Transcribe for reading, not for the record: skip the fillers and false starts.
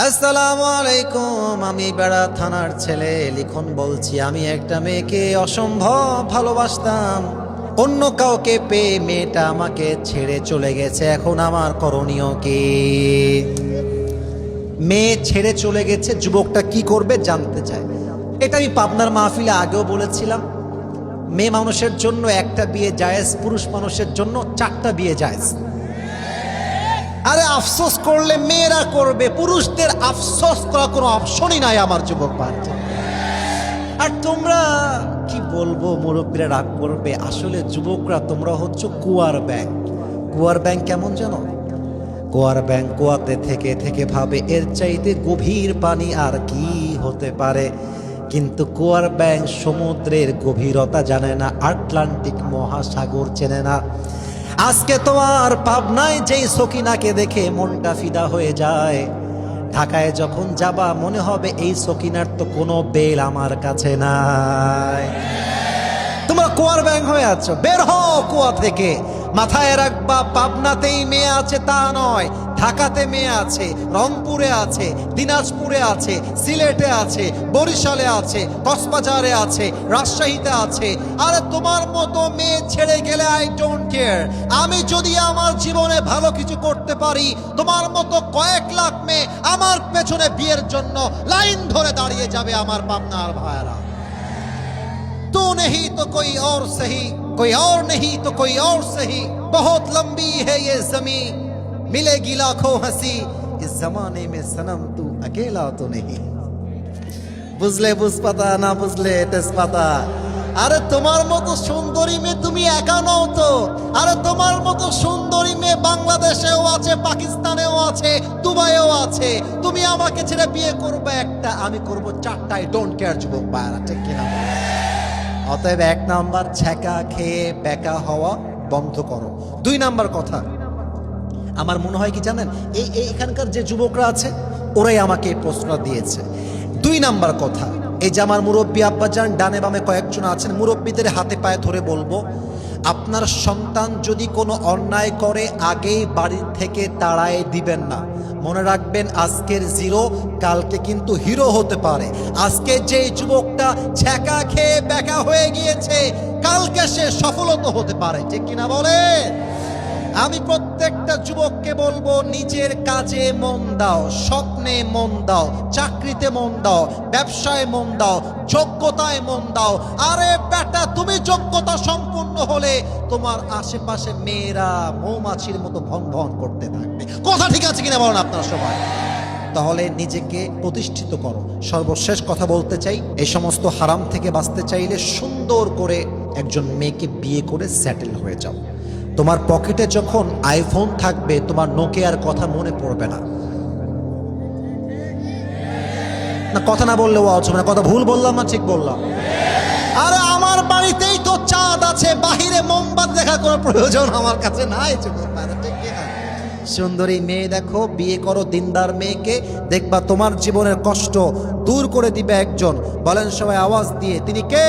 আসসালামু আলাইকুম। আমি বেড়া থানার ছেলে লিখন বলছি। আমি একটা মেয়েকে অসম্ভব ভালোবাসতাম। অন্য কাউকে পেয়ে মেয়েটা আমাকে ছেড়ে চলে গেছে। এখন আমার করণীয় কি? মেয়ে ছেড়ে চলে গেছে, যুবকটা কি করবে জানতে চায়। এটা আমি পাবনার মাহফিলে আগেও বলেছিলাম। মেয়ে মানুষের জন্য একটা বিয়ে জায়েজ, পুরুষ মানুষের জন্য 4টা বিয়ে জায়েজ। আরে আফসোস করলে মেয়েরা করবে, পুরুষদের আফসোস করা কোনো অপশনই নাই আমার যুবক ভাইরা। আর তোমরা কি বলবো, মুরব্বীরা রাগ করবে। আসলে যুবকরা তোমরা হচ্ছে কুয়ার ব্যাংক। কুয়ার ব্যাংক কেমন জানো? কুয়ার ব্যাংক কুয়াতে থেকে থেকে ভাবে এর চাইতে গভীর পানি আর কি হতে পারে। কিন্তু কুয়ার ব্যাংক সমুদ্রের গভীরতা জানে না, আটলান্টিক মহাসাগর চেনে না। আজকে তোমার পাবনায় যেই সকিনাকে দেখে মনটা ফিদা হয়ে যায়, ঢাকায় যখন যাবা মনে হবে এই সকিনার তো কোনো বেল আমার কাছে নাই। তোমরা কুয়ার ব্যাংক হয়ে আছো, বের হও কুয়া থেকে। মাথায় রাখবা, পাবনাতেই মেয়ে আছে তা নয়, ঢাকাতে মেয়ে আছে, রংপুরে আছে, দিনাজপুরে আছে, সিলেটে আছে, বরিশালে আছে, কক্সবাজারে আছে, রাজশাহীতে আছে। আরে তোমার মতো মেয়ে ছেড়ে গেলে আই ডোন্ট কেয়ার। আমি যদি আমার জীবনে ভালো কিছু করতে পারি, তোমার মতো কয়েক লাখ মেয়ে আমার পেছনে বিয়ের জন্য লাইন ধরে দাঁড়িয়ে যাবে আমার পাবনার ভাইরা। तू नहीं तो कोई और सही, कोई और नहीं तो कोई और सही, बहुत लंबी है ये जमीन, मिलेगी लाखों हंसी, इस जमाने में सनम तू अकेला तो नहीं। বুঝলে বুঝ পাতা, না বুঝলে তেজপাতা। আরে তোমার মতো সুন্দরী মেয়ে তুমি একা নও তো। আরে তোমার মতো সুন্দরী মেয়ে বাংলাদেশেও আছে, পাকিস্তানেও আছে, দুবাইও আছে। তুমি আমাকে ছেড়ে বিয়ে করবে একটা, আমি করব 4টা। আই ডোন্ট কেয়ার যুবক ভাইরা, ঠিক কিনা? অতএব 1 নাম্বার, ছ্যাঁকা খেয়ে বেকা হওয়া বন্ধ করো। 2 নাম্বার কথা, আমার মনে হয় কি জানেন, এখানকার যে যুবকরা আছে ওরাই আমাকে এই প্রশ্ন দিয়েছে। 2 নাম্বার কথা, এই যে আমার মুরব্বী আব্বাজান ডানে বামে কয়েকজন আছেন, মুরব্বীদের হাতে পায়ে ধরে বলবো, আপনার সন্তান যদি কোনো অন্যায় করে আগেই বাড়ি থেকে তাড়ায় দিবেন না। মনে রাখবেন, আজকের জিরো কালকে কিন্তু হিরো হতে পারে। আজকে যে যুবকটা ছ্যাঁকা খেয়ে বেকা হয়ে গিয়েছে, কালকে সে সফলতা হতে পারে, ঠিক কিনা বলে? আমি প্রত্যেকটা যুবককে বলবো, নিজের কাজে মন দাও, স্বপ্নে মন দাও, চাকরিতে মন দাও, ব্যবসায় মন দাও, যোগ্যতায় মন দাও। আরে বেটা, তুমি যোগ্যতা সম্পূর্ণ হলে তোমার আশেপাশে মেয়েরা মৌমাছির মতো ভন ভন করতে থাকবে। কথা ঠিক আছে কিনা বলেন আপনারা সবাই? তাহলে নিজেকে প্রতিষ্ঠিত করো। সর্বশেষ কথা বলতে চাই, এই সমস্ত হারাম থেকে বাঁচতে চাইলে সুন্দর করে একজন মেয়েকে বিয়ে করে সেটেল হয়ে যাও। তোমার পকেটে যখন আইফোন থাকবে, তোমার নোকিয়ার কথা মনে পড়বে না। না কথা না বললেও আছে না, কথা ভুল বললাম না ঠিক বললাম? আরে আমার বাড়িতেই তো চাঁদ আছে, বাহিরে মোমবাতি দেখা করার প্রয়োজন আমার কাছে নাই। সুন্দরী মেয়ে দেখো, বিয়ে করো দিনদার মেয়েকে, দেখবা তোমার জীবনের কষ্ট দূর করে দিবে একজন। বলেন সবাই আওয়াজ দিয়ে, তিনি কে?